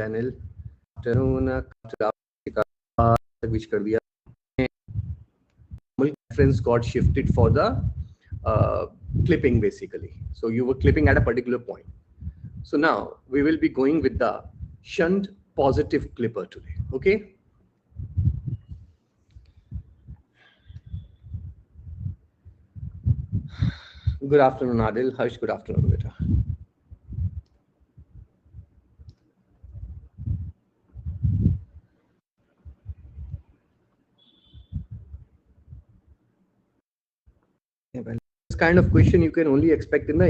Channel afternoon विच कर दिया reference got shifted for the clipping basically. So you were clipping at a particular point. So now we will be going with the shunt positive clipper today. Okay. Good afternoon, Adil. Harsh, good afternoon, beta. Yeah, well, this kind of question you can only expect in the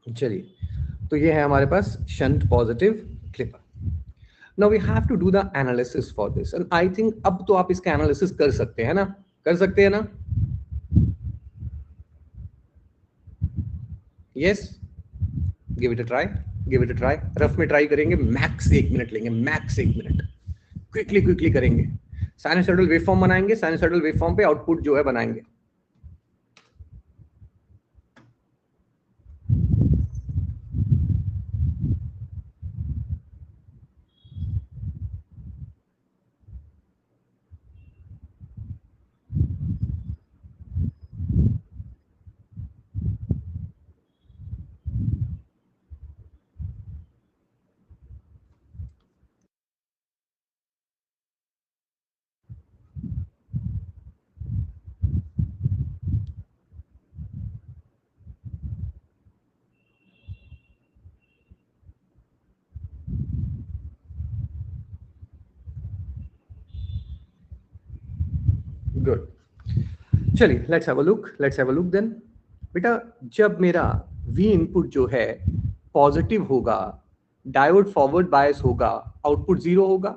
चलिए, तो ये है हमारे पास shunt positive clipper. Now we have to do the analysis for this and I think अब तो आप इसका एनालिसिस कर सकते हैं ना, कर सकते हैं ना? Yes, give it a try, give it a try. Rough में ट्राई करेंगे, मैक्स 1 मिनट लेंगे, मैक्स 1 मिनट. क्विकली क्विकली करेंगे. साइनसॉइडल वेवफॉर्म बनाएंगे, साइनसॉइडल वेवफॉर्म पे आउटपुट जो है बनाएंगे. गुड. चलिए, let's have a look, let's have a look then. बेटा, जब मेरा वी इनपुट जो है पॉजिटिव होगा, डायोड फॉरवर्ड बायस होगा, आउटपुट 0 होगा.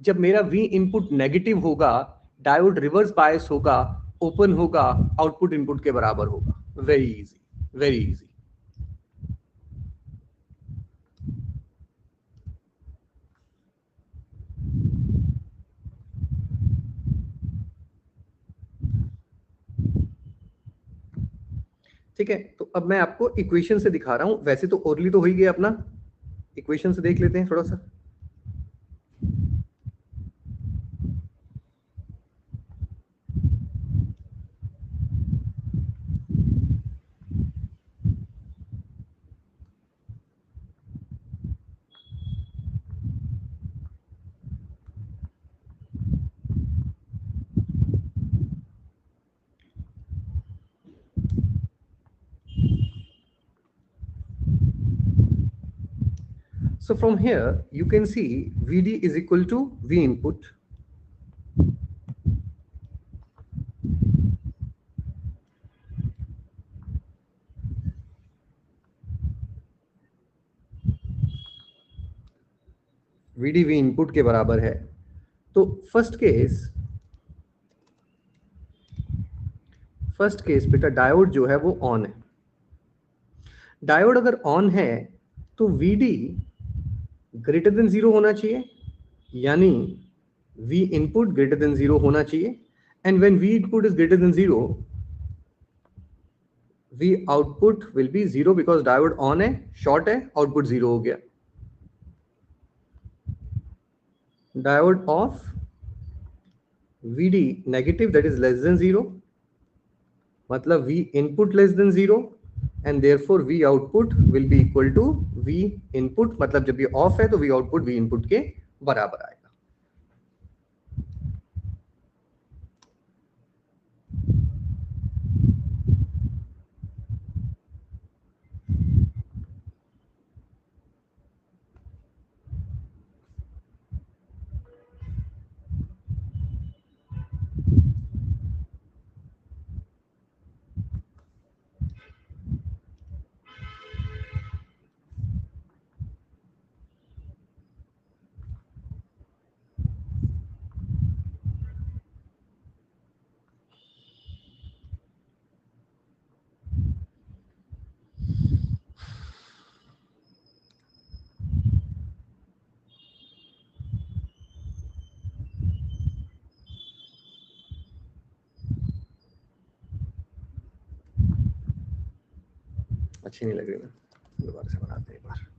जब मेरा वी इनपुट नेगेटिव होगा, डायोड रिवर्स बायस होगा, ओपन होगा, आउटपुट इनपुट के बराबर होगा. Very easy, very easy. ठीक है, तो अब मैं आपको इक्वेशन से दिखा रहा हूं. वैसे तो ओरली तो हो ही गया अपना, इक्वेशन से देख लेते हैं थोड़ा सा. So from here you can see Vd is equal to V input. Vd V input के बराबर है. तो फर्स्ट केस बेटा डायोड जो है वो ऑन है. डायोड अगर ऑन है तो Vd ग्रेटर देन 0 होना चाहिए, यानी V इनपुट ग्रेटर देन 0 होना चाहिए. And when V input is greater than 0, V output will be 0 because diode on है, शॉर्ट है, आउटपुट 0 हो गया. Diode off Vd negative that is less than 0, मतलब V input less than 0 and therefore V output will be equal to V input, मतलब जब ये of है तो V आउटपुट V इनपुट के बराबर आएगा. अच्छी नहीं लग रही, मैं दोबारा से बनाते हैं एक बार।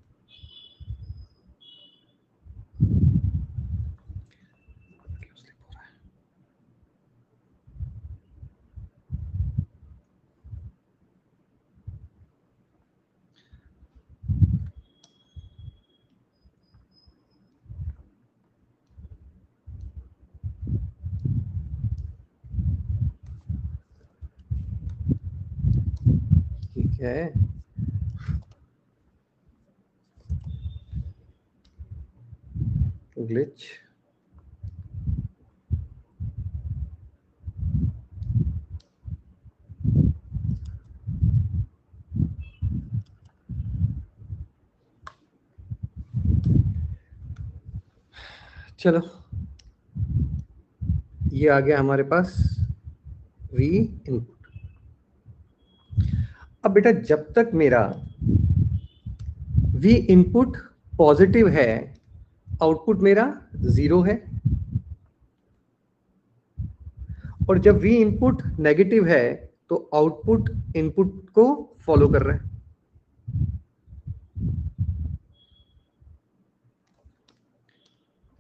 ठीक है, ग्लिच। चलो, ये आ गया हमारे पास वी इनपुट। अब बेटा जब तक मेरा वी इनपुट पॉजिटिव है, आउटपुट मेरा 0 है, और जब वी इनपुट नेगेटिव है तो आउटपुट इनपुट को फॉलो कर रहा है।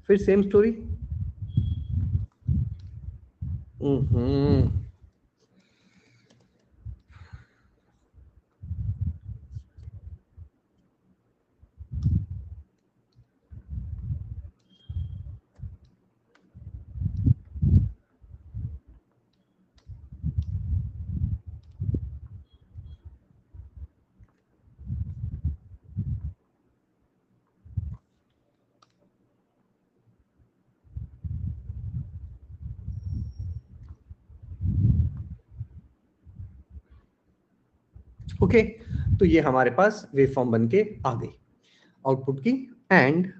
फिर सेम स्टोरी। ओके, तो ये हमारे पास वेवफॉर्म बन के आ गई आउटपुट की। एंड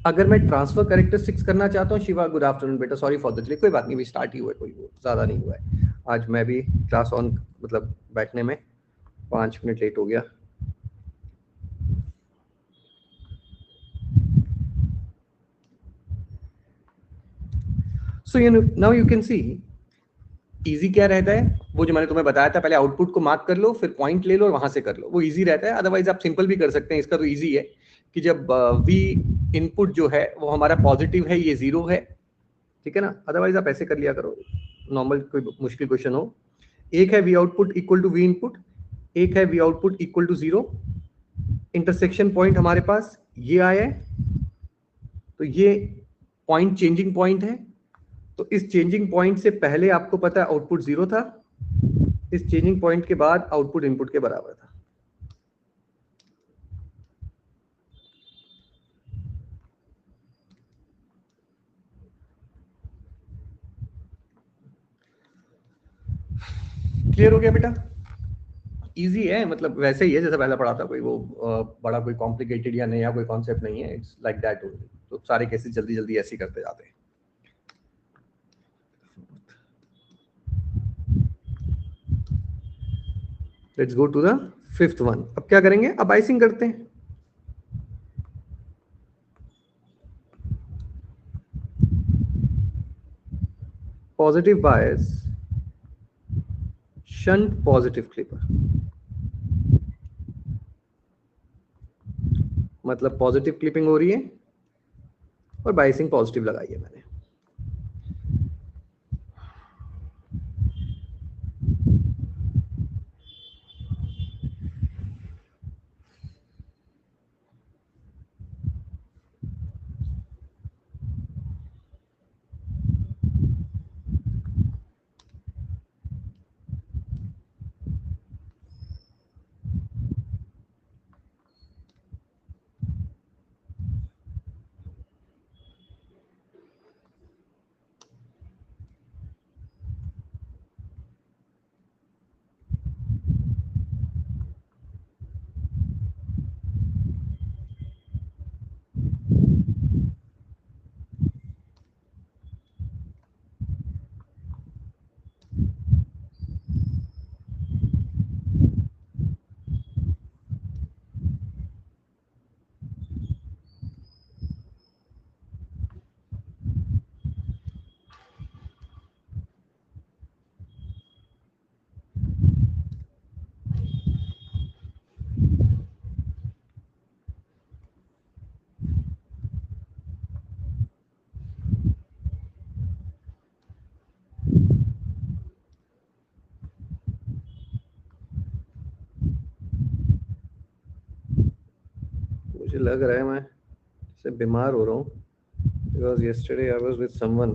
अगर मैं ट्रांसफर कैरेक्टरिस्टिक्स करना चाहता हूँ, शिवा गुड आफ्टरनून बेटा, सॉरी फॉर द डिले, कोई बात नहीं, भी स्टार्ट ही हुआ है, कोई वो ज़्यादा नहीं हुआ है। आज मैं भी क्लास ऑन मतलब बैठने में 5 मिनट लेट हो गया। So now you can see easy क्या रहता है, वो जो मैंने तुम्हें बताया था, पहले आउटपुट को मार्क कर लो, फिर पॉइंट ले लो और वहां से कर लो, वो इजी रहता है। अदरवाइज आप सिंपल भी कर सकते हैं, इसका तो इजी है कि जब वी इनपुट जो है वो हमारा पॉजिटिव है, ये 0 है, ठीक है ना। अदरवाइज आप ऐसे कर लिया करो, नॉर्मल कोई मुश्किल क्वेश्चन हो। एक है V output equal to V input, एक है V output equal to 0, intersection point हमारे पास ये आया है, तो ये पॉइंट चेंजिंग पॉइंट है। तो इस चेंजिंग पॉइंट से पहले आपको पता है आउटपुट 0 था, इस चेंजिंग पॉइंट के बाद आउटपुट इनपुट के बराबर था। क्लियर हो गया बेटा? इजी है, मतलब वैसे ही है जैसा पहले पढ़ा था, कोई वो बड़ा कोई कॉम्प्लिकेटेड या नया कोई कॉन्सेप्ट नहीं है, इट्स लाइक दैट ओनली। तो सारे केसेस जल्दी जल्दी ऐसे ही करते जाते हैं। Let's go to the fifth one. अब क्या करेंगे, अब आइसिंग करते हैं। Positive bias, shunt positive clipper, मतलब पॉजिटिव क्लिपिंग हो रही है और बाइसिंग पॉजिटिव लगाई है मैंने। मुझे लग रहा है मैं से बीमार हो रहा हूँ, because yesterday I was with someone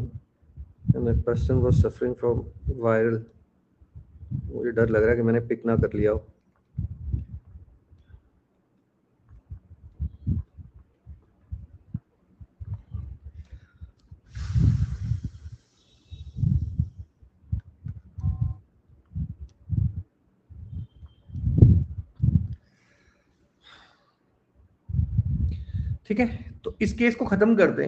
and that person was suffering from viral. मुझे डर लग रहा है कि मैंने पिक ना कर लिया हो. ठीक है, तो इस केस को खत्म कर दें.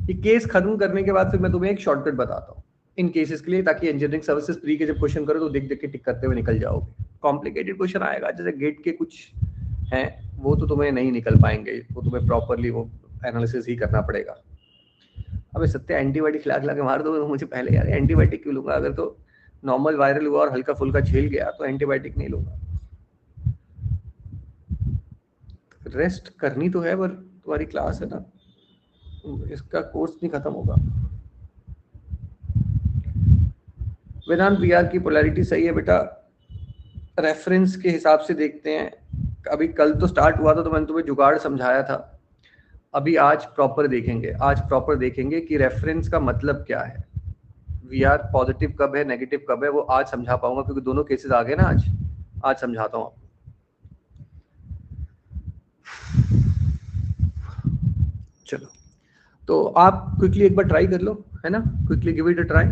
ये केस खत्म करने के बाद फिर मैं तुम्हें एक शॉर्टकट बताता हूँ इन केसेस के लिए, ताकि इंजीनियरिंग सर्विसेज प्री के जब क्वेश्चन करो तो देख देख के टिक करते हुए निकल जाओगे. कॉम्प्लिकेटेड क्वेश्चन आएगा जैसे गेट के कुछ हैं, वो तो तुम्हें नहीं निकल पाएंगे, वो तुम्हें प्रॉपरली वो एनालिसिस ही करना पड़ेगा. अबे सत्य, एंटीबायोटिक खिला खिला के मार दो मुझे पहले यार. एंटीबायोटिक क्यों लूंगा? अगर तो नॉर्मल वायरल हुआ और हल्का फुल्का झेल गया तो एंटीबायोटिक नहीं लूंगा. रेस्ट करनी तो है, पर तुम्हारी क्लास है ना, इसका कोर्स नहीं खत्म होगा. वेदांत वी आर की पोलैरिटी सही है बेटा. रेफरेंस के हिसाब से देखते हैं. अभी कल तो स्टार्ट हुआ था तो मैंने तुम्हें जुगाड़ समझाया था. अभी आज प्रॉपर देखेंगे कि रेफरेंस का मतलब क्या है. वी आर पॉजिटिव कब है, नेगेटिव कब है, वो आज समझा पाऊंगा क्योंकि दोनों केसेस आ गए ना. आज समझाता हूँ आपको. चलो, तो आप क्विकली एक बार ट्राई कर लो, है ना. Quickly give it a try.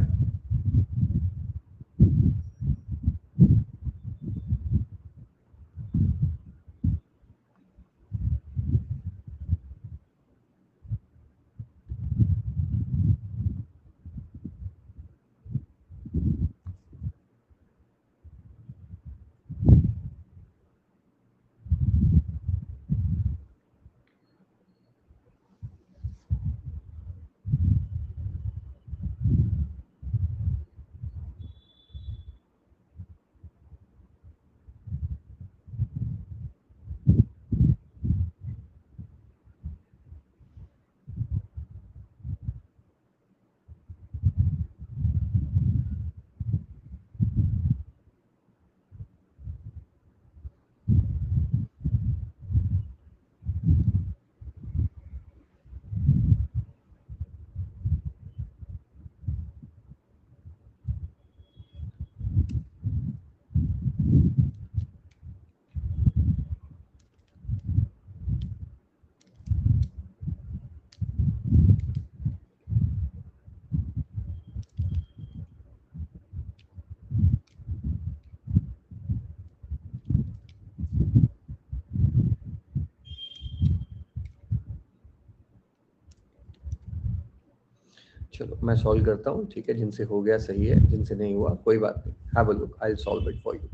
चलो मैं सॉल्व करता हूँ. ठीक है, जिनसे हो गया सही है, जिनसे नहीं हुआ कोई बात नहीं. Have a look, I will solve it for you.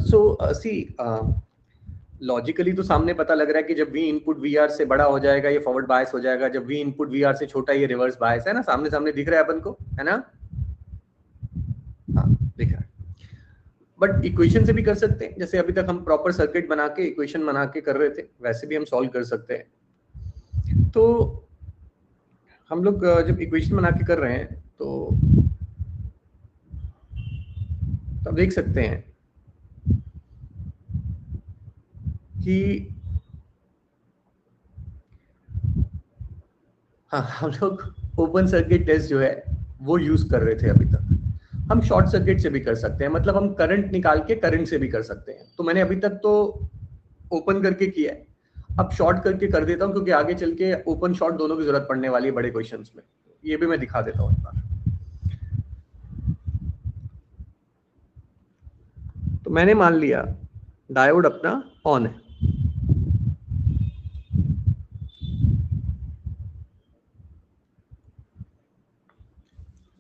So see, logically तो सामने पता लग रहा है कि जब वी इनपुट वी आर से बड़ा हो जाएगा ये फॉरवर्ड बायस हो जाएगा, जब वी इनपुट वी आर से छोटा ये रिवर्स बायस है ना. सामने सामने दिख रहा है अपन को, है ना. हाँ, दिख रहा है. बट इक्वेशन से भी कर सकते हैं, जैसे अभी तक हम प्रॉपर सर्किट बना के इक्वेशन बना के कर रहे थे, वैसे भी हम सॉल्व कर सकते हैं. तो हम लोग जब इक्वेशन बना के कर रहे हैं तो तब देख सकते हैं कि हाँ, हम लोग ओपन सर्किट टेस्ट जो है वो यूज कर रहे थे अभी तक. हम शॉर्ट सर्किट से भी कर सकते हैं, मतलब हम करंट निकाल के करंट से भी कर सकते हैं. तो मैंने अभी तक तो ओपन करके किया है, अब शॉर्ट करके कर देता हूँ क्योंकि आगे चल के ओपन शॉर्ट दोनों की जरूरत पड़ने वाली है बड़े क्वेश्चंस में. ये भी मैं दिखा देता हूँ एक बार. तो मैंने मान लिया डायोड अपना ऑन है.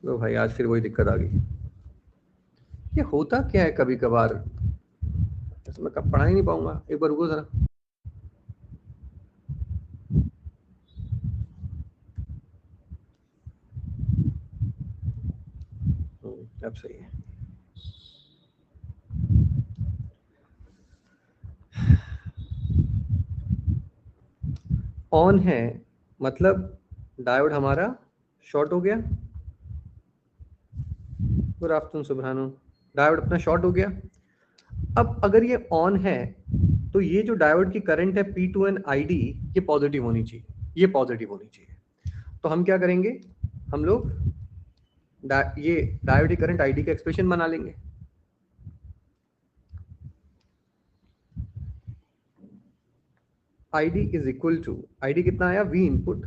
तो भाई आज फिर वही दिक्कत आ गई. ये होता क्या है कभी कभार, मैं कब पढ़ा ही नहीं पाऊंगा. एक बार रुको जरा. अब सही है. ऑन है मतलब डायोड हमारा शॉर्ट हो गया. गुड आफ्टरनून सुब्रहानु. डायोड अपना शॉर्ट हो गया. अब अगर ये ऑन है तो ये जो डायोड की करंट है P2N ID ये पॉजिटिव होनी चाहिए, ये पॉजिटिव होनी चाहिए। तो हम क्या करेंगे, हम लोग ये डायोड की करंट ID का एक्सप्रेशन बना लेंगे। ID is equal to, ID कितना आया, V input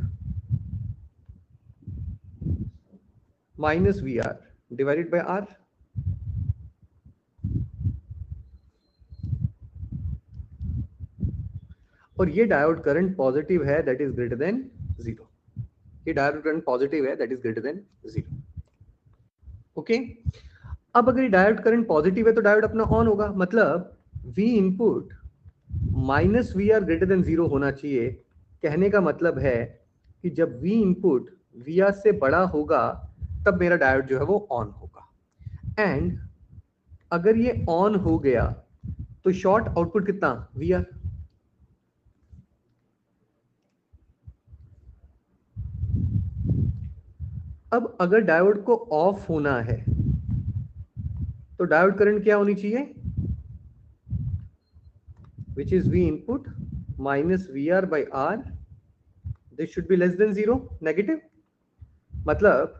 minus VR divided by R। और ये डायोड करंट पॉजिटिव है, दैट इज ग्रेटर देन 0। ये डायोड करंट पॉजिटिव है, that is greater than 0। Okay, अब अगर ये डायोड करंट पॉजिटिव है तो डायोड अपना ऑन होगा, मतलब V input minus VR greater than 0 होना चाहिए। कहने का मतलब है कि जब V इनपुट VR से बड़ा होगा तब मेरा डायोड जो है वो ऑन होगा। एंड अगर ये ऑन हो गया तो शॉर्ट आउटपुट कितना, VR। अब अगर डायोड को ऑफ होना है तो डायोड करंट क्या होनी चाहिए, which is V input minus VR by R, this should be less than 0, negative। मतलब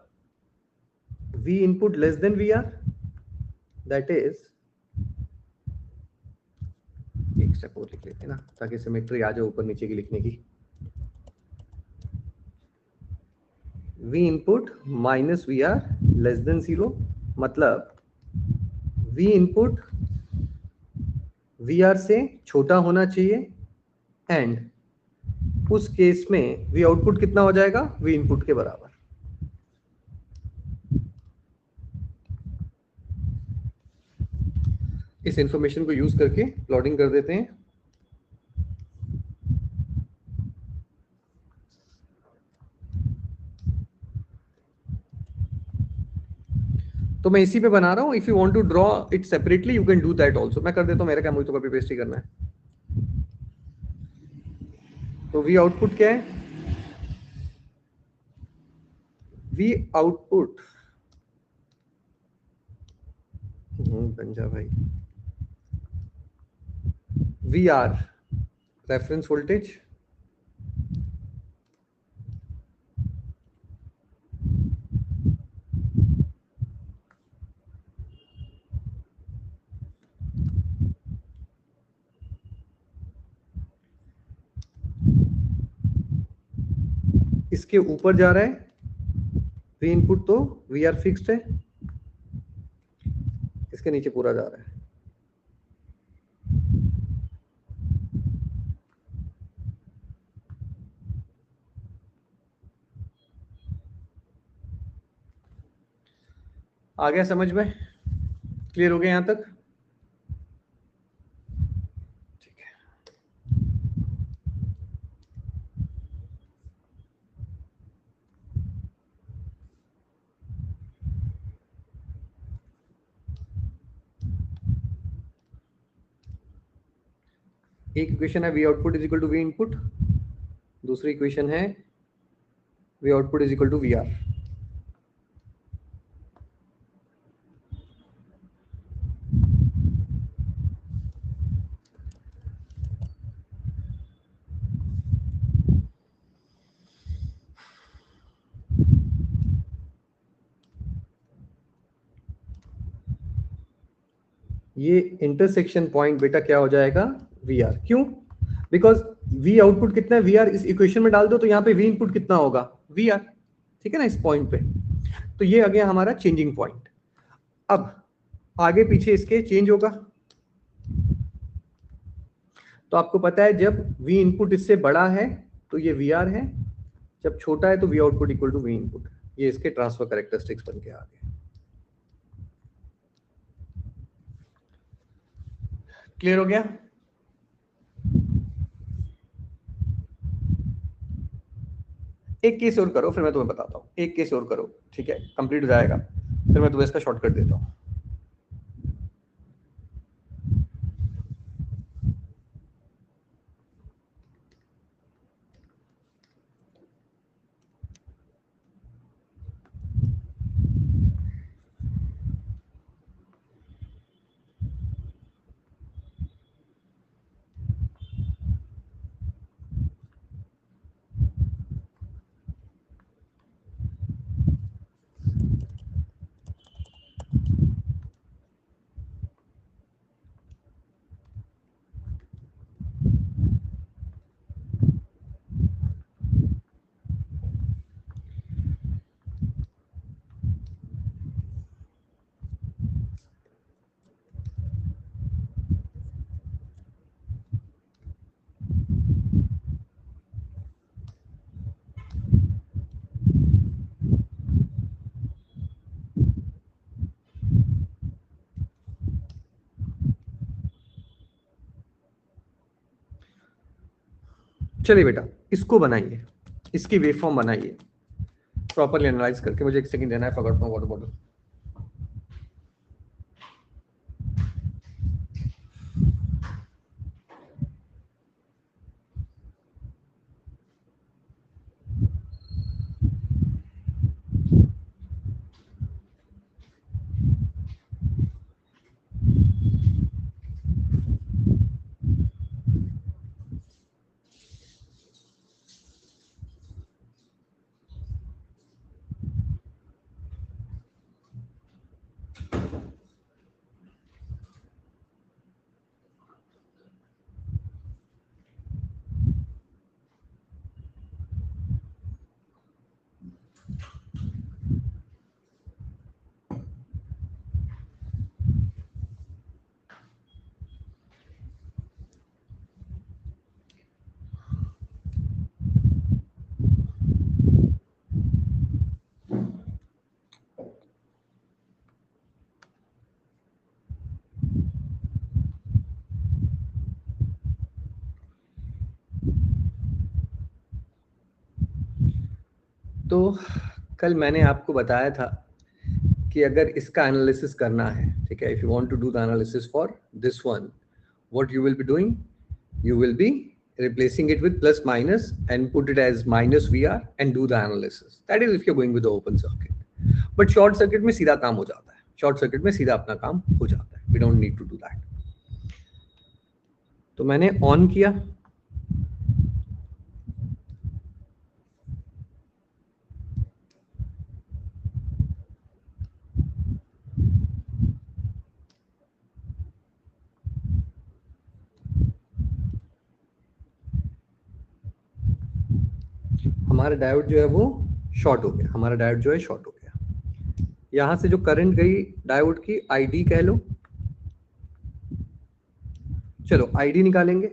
V input less than VR, that is, एक स्टेप और लिख लेते हैं ना ताकि सिमेट्री आ जाए ऊपर नीचे की लिखने की। V input minus VR less than 0, मतलब V input VR से छोटा होना चाहिए, एंड उस केस में V आउटपुट कितना हो जाएगा, V इनपुट के बराबर। इस इंफॉर्मेशन को यूज करके प्लॉटिंग कर देते हैं। तो मैं इसी पे बना रहा हूं, if you want to draw it separately you can do that also. मैं कर देता हूं, मेरा क्या, मुझे तो कॉपी पेस्ट ही करना है। तो V आउटपुट क्या है, V आउटपुट पंजा भाई, VR रेफरेंस वोल्टेज इसके ऊपर जा रहा है, V इनपुट तो VR फिक्स्ड है, इसके नीचे पूरा जा रहा है। आ गया समझ में, क्लियर हो गया यहां तक, ठीक है। एक इक्वेशन है V output is equal to V input, दूसरी इक्वेशन है V output is equal to VR। ये इंटरसेक्शन पॉइंट बेटा क्या हो जाएगा, VR। क्यों, बिकॉज V आउटपुट कितना है, VR इस इक्वेशन में डाल दो तो यहाँ पे V इनपुट कितना होगा, VR। ठीक है ना, इस पॉइंट पे। तो ये आ गया हमारा चेंजिंग पॉइंट। अब आगे पीछे इसके चेंज होगा, तो आपको पता है जब V इनपुट इससे बड़ा है तो ये VR है, जब छोटा है तो V output equal to V input. ये इसके ट्रांसफर कैरेक्टरिस्टिक्स बन के आ गए। क्लियर हो गया, एक केस और करो फिर मैं तुम्हें बताता हूँ, एक केस और करो, ठीक है, कंप्लीट हो जाएगा, फिर मैं तुम्हें इसका शॉर्टकट देता हूँ। चलिए बेटा इसको बनाइए, इसकी वेवफॉर्म बनाइए प्रॉपरली एनालाइज करके। मुझे एक सेकंड देना है, पकड़ता हूँ वाटर बॉटल। तो कल मैंने आपको बताया था कि अगर इसका एनालिसिस करना है, ठीक है, if you want to do the analysis for this one, what you will be doing, you will be replacing it with plus minus and put it as minus VR and do the analysis. That is if you're going with the open circuit. But short circuit में सीधा काम हो जाता है, short circuit में सीधा अपना काम हो जाता है. We don't need to do that. तो मैंने ऑन किया, हमारा डायोड जो है वो शॉर्ट हो गया, हमारा डायोड जो है शॉर्ट हो गया। यहां से जो करंट गई डायोड की आईडी कह लो, चलो आईडी निकालेंगे।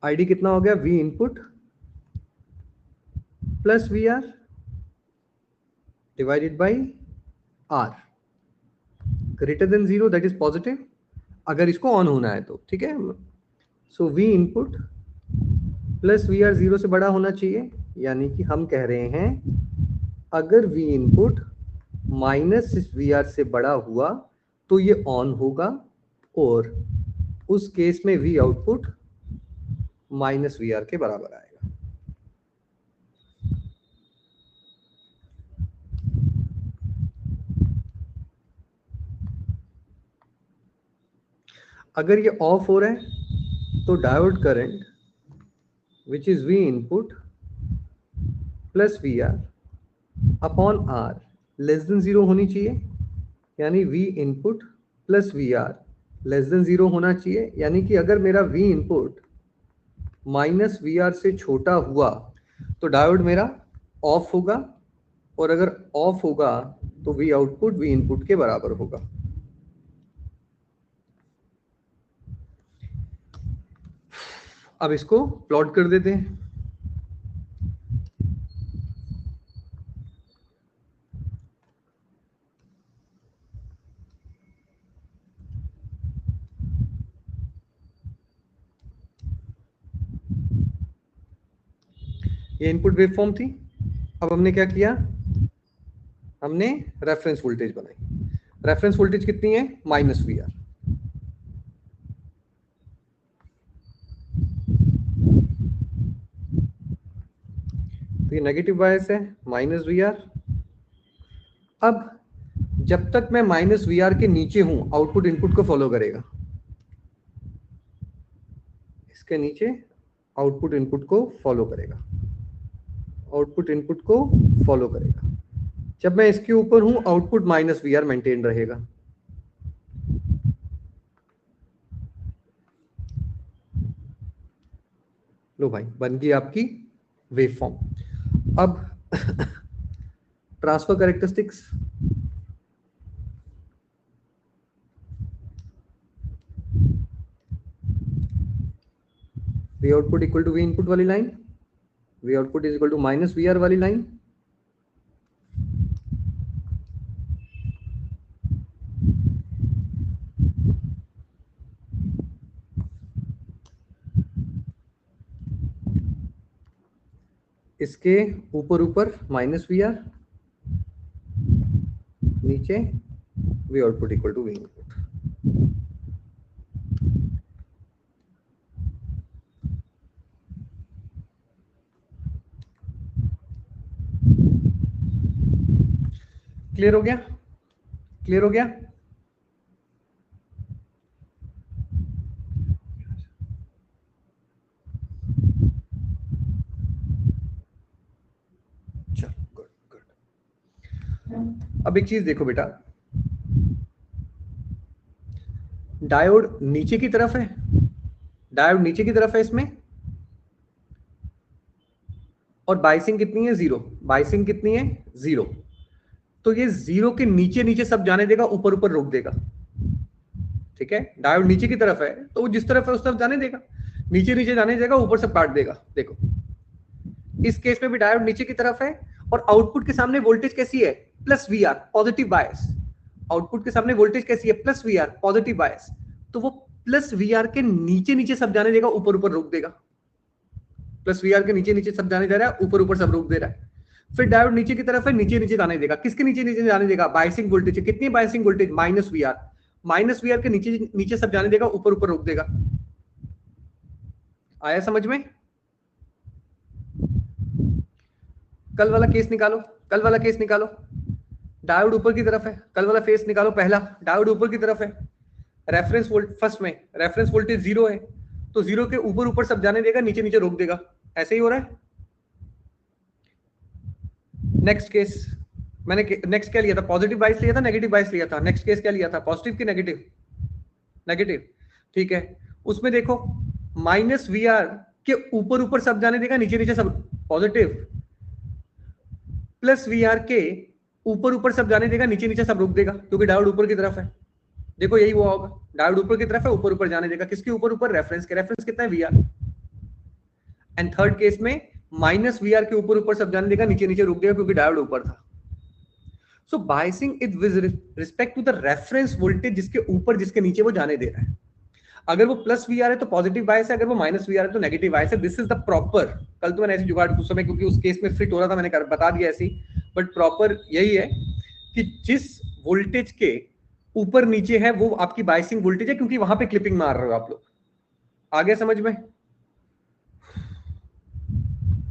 आईडी कितना हो गया, V input plus V R divided by R greater than 0, that is positive, अगर इसको ऑन होना है तो, ठीक है। So V input plus V R 0 से बड़ा होना चाहिए, यानी कि हम कह रहे हैं अगर V input minus V R से बड़ा हुआ तो ये ऑन होगा, और उस केस में V output minus V R के बराबर आएगा। अगर ये ऑफ हो रहा है तो diode current which is V input plus V R upon R less than 0 होनी चाहिए, यानी V input plus V R less than 0 होना चाहिए, यानी कि अगर मेरा V input minus V R से छोटा हुआ तो डायोड मेरा ऑफ होगा, और अगर ऑफ होगा तो वी आउटपुट वी इनपुट के बराबर होगा। अब इसको प्लॉट कर देते हैं। ये इनपुट वेवफॉर्म थी। अब हमने क्या किया, हमने रेफरेंस वोल्टेज बनाई। रेफरेंस वोल्टेज कितनी है, माइनस वी आर। तो ये नेगेटिव बायस है, माइनस वी आर। अब जब तक मैं माइनस वी आर के नीचे हूं, आउटपुट इनपुट को फॉलो करेगा, इसके नीचे आउटपुट इनपुट को फॉलो करेगा, आउटपुट इनपुट को फॉलो करेगा। जब मैं इसके ऊपर हूं, output minus V R maintain रहेगा। लो भाई, बन गई आपकी वेवफॉर्म। अब transfer characteristics, V output equal to V input वाली line, V output is equal to minus V R वाली लाइन, इसके ऊपर ऊपर माइनस वी आर, नीचे V output equal to V input. Clear हो गया? क्लियर हो गया? चलो गुड गुड। अब एक चीज देखो बेटा, डायोड नीचे की तरफ है, डायोड नीचे की तरफ है इसमें, और बाइसिंग कितनी है? जीरो। बाइसिंग कितनी है? जीरो। तो ये जीरो के नीचे नीचे सब जाने देगा, ऊपर ऊपर रोक देगा। ठीक है, डायोड नीचे की तरफ है तो वो जिस तरफ है उस तरफ जाने देगा, नीचे नीचे जाने देगा, ऊपर सब काट देगा। देखो इस केस में भी डायोड नीचे की तरफ है, और आउटपुट के सामने वोल्टेज कैसी है? Plus V R, positive bias. Output के सामने वोल्टेज कैसी है? Plus V R, positive bias. तो वो प्लस वी आर के नीचे नीचे सब जाने देगा, ऊपर ऊपर रोक देगा। प्लस वी आर के नीचे नीचे सब जाने दे रहा है, ऊपर ऊपर सब रोक दे रहा है। फिर डायोड नीचे की तरफ है, नीचे नीचे जाने देगा। किसके नीचे नीचे जाने देगा? Biasing voltage. कितनी biasing voltage? Minus V R. Minus V R के नीचे नीचे सब जाने देगा, ऊपर ऊपर रोक देगा। आया समझ में? कल वाला केस निकालो, कल वाला केस निकालो। डायोड ऊपर की तरफ है, कल वाला फेस निकालो। पहला डायोड ऊपर की तरफ है, रेफरेंस वोल्ट फर्स्ट में रेफरेंस वोल्टेज जीरो है, तो जीरो के ऊपर ऊपर सब जाने देगा, नीचे नीचे रोक देगा। ऐसे ही हो रहा है। नेक्स्ट केस, मैंने नेक्स्ट क्या लिया था? पॉजिटिव बाइस लिया था, नेगेटिव बाइस लिया था। नेक्स्ट केस क्या लिया था? पॉजिटिव की नेगेटिव? नेगेटिव। ठीक है, उसमें देखो माइनस वी आर के ऊपर ऊपर सब जाने देगा, नीचे नीचे सब पॉजिटिव। प्लस वी आर के ऊपर ऊपर सब जाने देगा, नीचे नीचे सब रोक देगा, क्योंकि डायोड ऊपर की तरफ है। देखो यही हुआ होगा, डायोड ऊपर की तरफ है, ऊपर ऊपर जाने देगा। किसके ऊपर ऊपर? रेफरेंस के। रेफरेंस कितना है? V R. And third case में माइनस वी आर के ऊपर ऊपर सब जाने देगा, नीचे नीचे रुक देगा, क्योंकि डायोड ऊपर था। So biasing is with respect to the reference voltage, जिसके ऊपर जिसके नीचे वो जाने दे रहा है। अगर वो प्लस वी आर है तो पॉजिटिव बायस है, अगर वो माइनस वी आर है तो नेगेटिव बायस है। This is the proper. कल तो मैंने ऐसी जुगाड़ उस समय, क्योंकि उस केस में फिट हो रहा था, मैंने बता दिया ऐसी। बट प्रॉपर यही है कि जिस वोल्टेज के ऊपर नीचे है वो आपकी बायसिंग वोल्टेज है, क्योंकि वहां पे क्लिपिंग मार रहे हो आप लोग। आगे समझ में?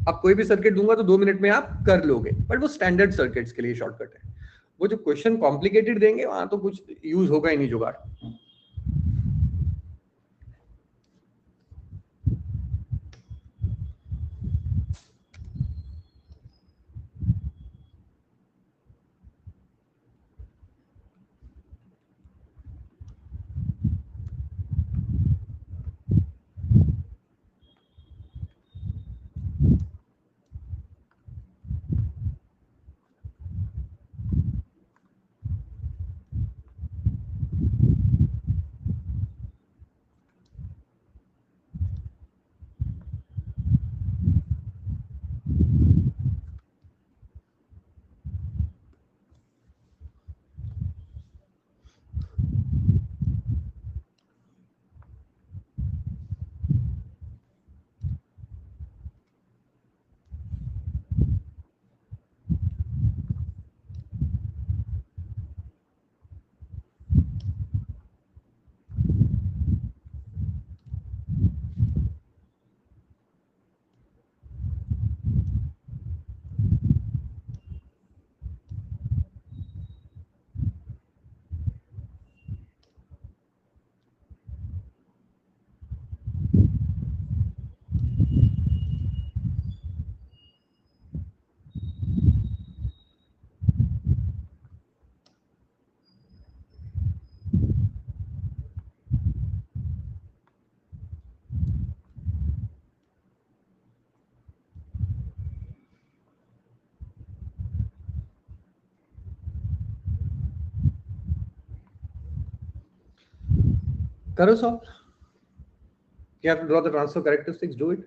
अब कोई भी सर्किट दूंगा तो 2 मिनट में आप कर लोगे, बट वो स्टैंडर्ड सर्किट्स के लिए शॉर्टकट है। वो जो क्वेश्चन कॉम्प्लिकेटेड देंगे वहां तो कुछ यूज होगा ही नहीं जुगाड़। करो solve. You have to draw the transfer characteristics, do it.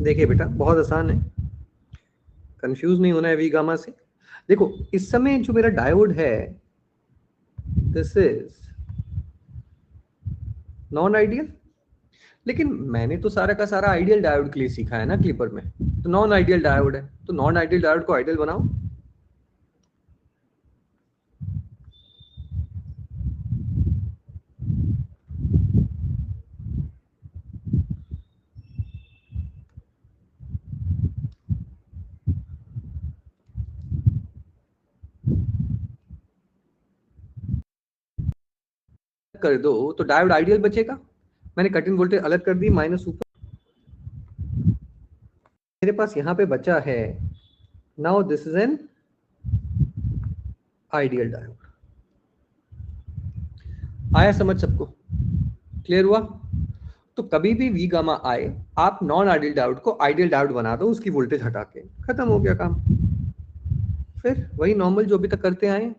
देखिए बेटा बहुत आसान है, कंफ्यूज नहीं होना है वी गामा से। देखो इस समय जो मेरा डायोड है दिस इज नॉन आइडियल, लेकिन मैंने तो सारा का सारा आइडियल डायोड के लिए सीखा है ना क्लिपर में, तो नॉन आइडियल डायोड है, तो नॉन आइडियल डायोड को आइडियल बनाओ। कर दो तो डायोड आइडियल बचेगा। मैंने कट इन वोल्टेज अलग कर दी माइनस ऊपर, मेरे पास यहां पे बचा है now this is an ideal diode. आया समझ सबको, क्लियर हुआ? तो कभी भी वी गामा आए आप नॉन आइडियल डायोड को आइडियल डायोड बना दो, उसकी वोल्टेज हटा के, खत्म हो गया काम। फिर वही नॉर्मल जो अभी तक करते आए।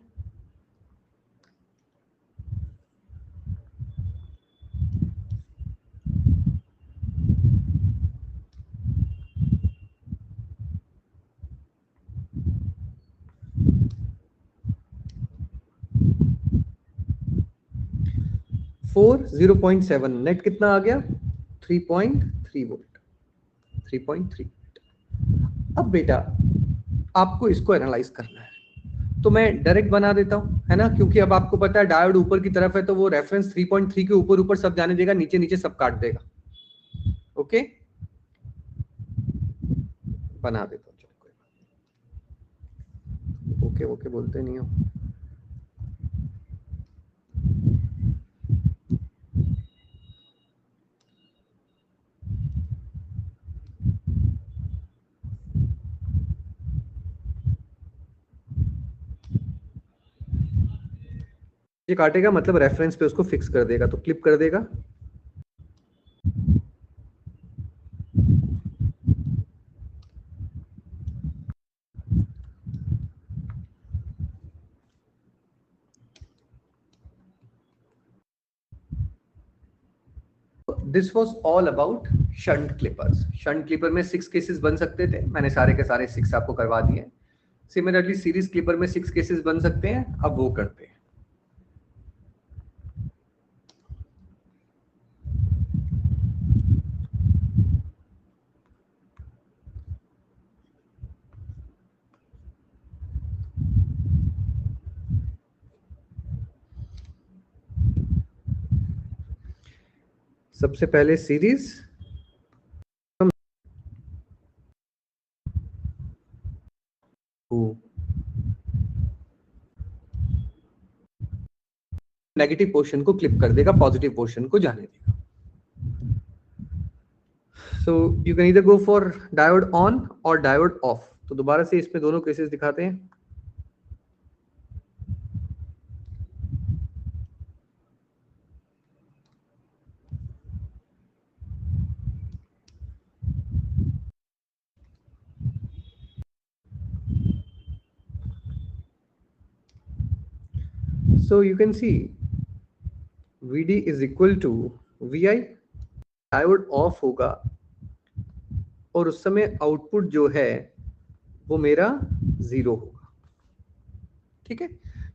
0.7 नेट कितना आ गया 3.3 वोल्ट, 3.3। अब बेटा आपको इसको एनालाइज करना है, तो मैं डायरेक्ट बना देता हूं, है ना, क्योंकि अब आपको पता है डायोड ऊपर की तरफ है तो वो रेफरेंस 3.3 के ऊपर ऊपर सब जाने देगा, नीचे नीचे सब काट देगा। ओके बना देता हूं, चलो कोई ओके ओके बोलते नहीं हो। ये काटेगा मतलब रेफरेंस पे उसको फिक्स कर देगा, तो क्लिप कर देगा। This was all about shunt Clippers. Shunt clipper में 6 केसेस बन सकते थे, मैंने सारे के सारे 6 आपको करवा दिए। सिमिलरली सीरीज क्लिपर में 6 केसेस बन सकते हैं, अब वो करते हैं। सबसे पहले सीरीज नेगेटिव पोर्शन को क्लिप कर देगा, पॉजिटिव पोर्शन को जाने देगा। So you can either go for diode on और डायोड ऑफ। तो दोबारा से इसमें दोनों केसेस दिखाते हैं। So you can see VD is equal to VI, diode off होगा और उस समय आउटपुट जो है वो मेरा 0 होगा। ठीक है,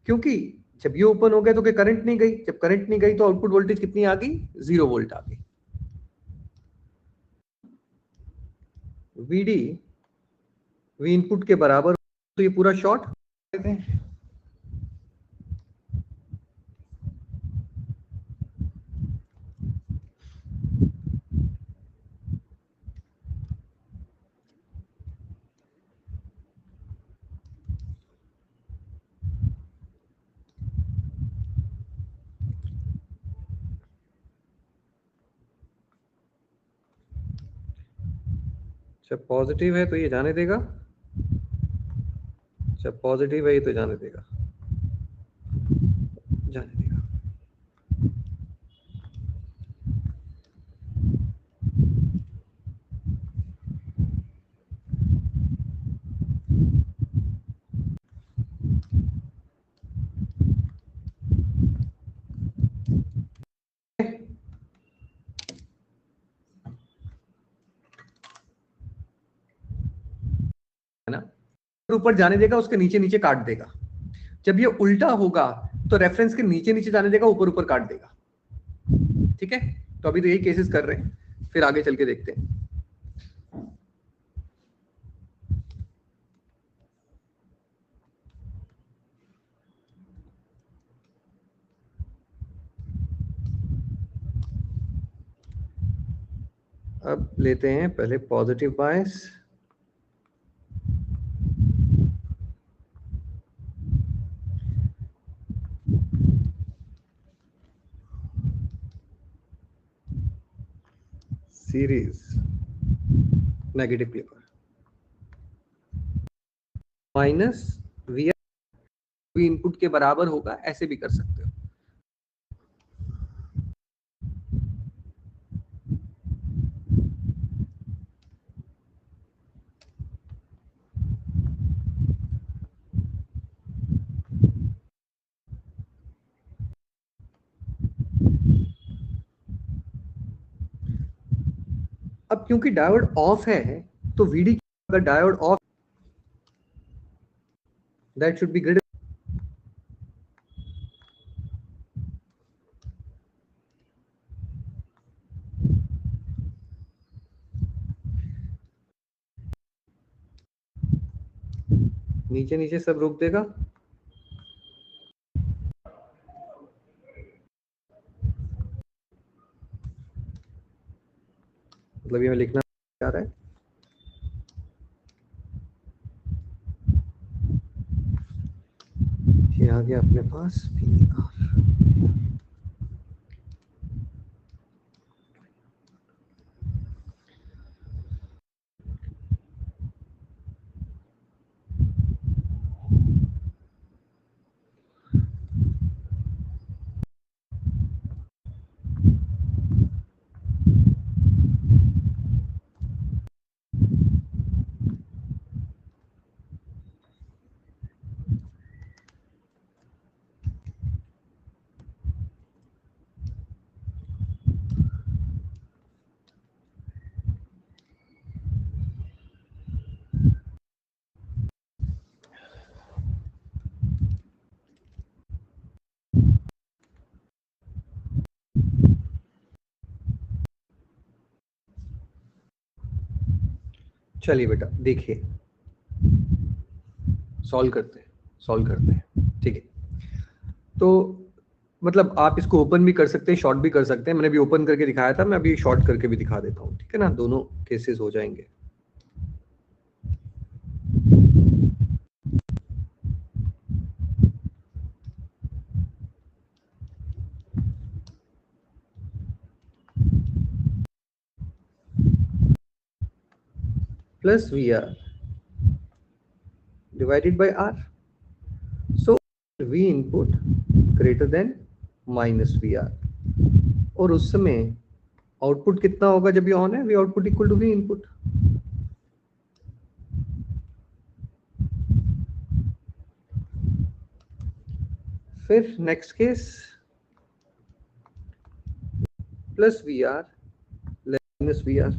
क्योंकि जब ये ओपन हो गया तो करंट नहीं गई, जब करंट नहीं गई तो आउटपुट वोल्टेज कितनी आ गई 0 वोल्ट आ गई। VD V इनपुट के बराबर, तो ये पूरा शॉर्ट देते हैं। जब पॉजिटिव है तो ये जाने देगा, जब पॉजिटिव है ये तो जाने देगा, जाने देगा। ऊपर जाने देगा, उसके नीचे नीचे काट देगा। जब ये उल्टा होगा तो रेफरेंस के नीचे नीचे जाने देगा, ऊपर ऊपर काट देगा। ठीक है, तो अभी तो यही केसेस कर रहे हैं, फिर आगे चल के देखते हैं। अब लेते हैं पहले positive bias. Series negative clipper minus V input के बराबर होगा, ऐसे भी कर सकते हो। अब क्योंकि डायोड ऑफ है तो वीडी अगर diode off, that should be greater. नीचे नीचे सब रोक देगा। मतलब ये मैं लिखना चाह रहा है, ये आ गया अपने पास PR। चलिए बेटा देखिए, सॉल्व करते हैं। ठीक है, तो मतलब आप इसको ओपन भी कर सकते हैं, शॉर्ट भी कर सकते हैं। मैंने अभी ओपन करके दिखाया था, मैं अभी शॉर्ट करके भी दिखा देता हूँ। ठीक है ना, दोनों केसेस हो जाएंगे। Plus VR divided by R. So V input greater than minus VR, और उस समय आउटपुट कितना होगा जब ये ऑन है? V output equal to V input. फिर next case plus VR minus VR।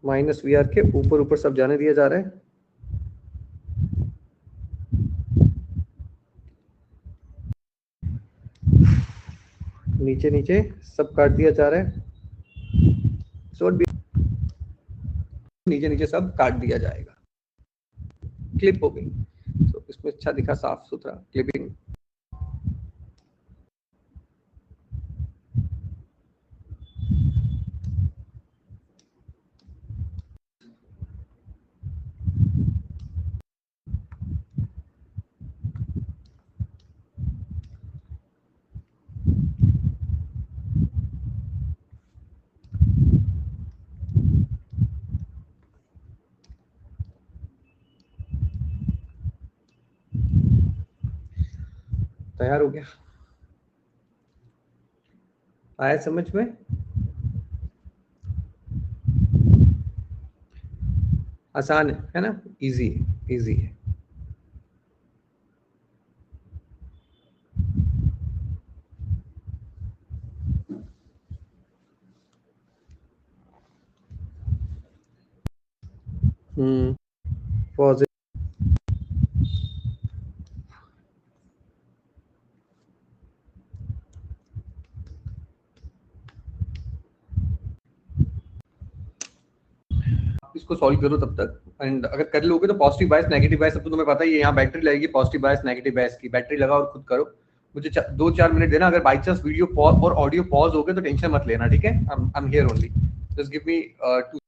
Minus VR के ऊपर ऊपर सब जाने दिया जा रहा है। नीचे नीचे सब काट दिया जा रहा है। नीचे नीचे सब काट दिया जाएगा। क्लिप हो गई, तो इसमें अच्छा दिखा, साफ सुथरा क्लिपिंग। तैयार हो गया? आया समझ में? आसान है ना, इजी है, इजी है। पॉजिटिव। इसको सॉल्व करो तब तक, एंड अगर कर लोगे तो पॉजिटिव बायस नेगेटिव बायस, अब तो तुम्हें पता ही है, यहाँ बैटरी लगेगी पॉजिटिव बायस नेगेटिव बायस की, बैटरी लगाओ और खुद करो। मुझे 2-4 मिनट देना, अगर बाई चांस वीडियो पॉज और ऑडियो पॉज हो गए तो टेंशन मत लेना, ठीक है? I am here only, just give me 2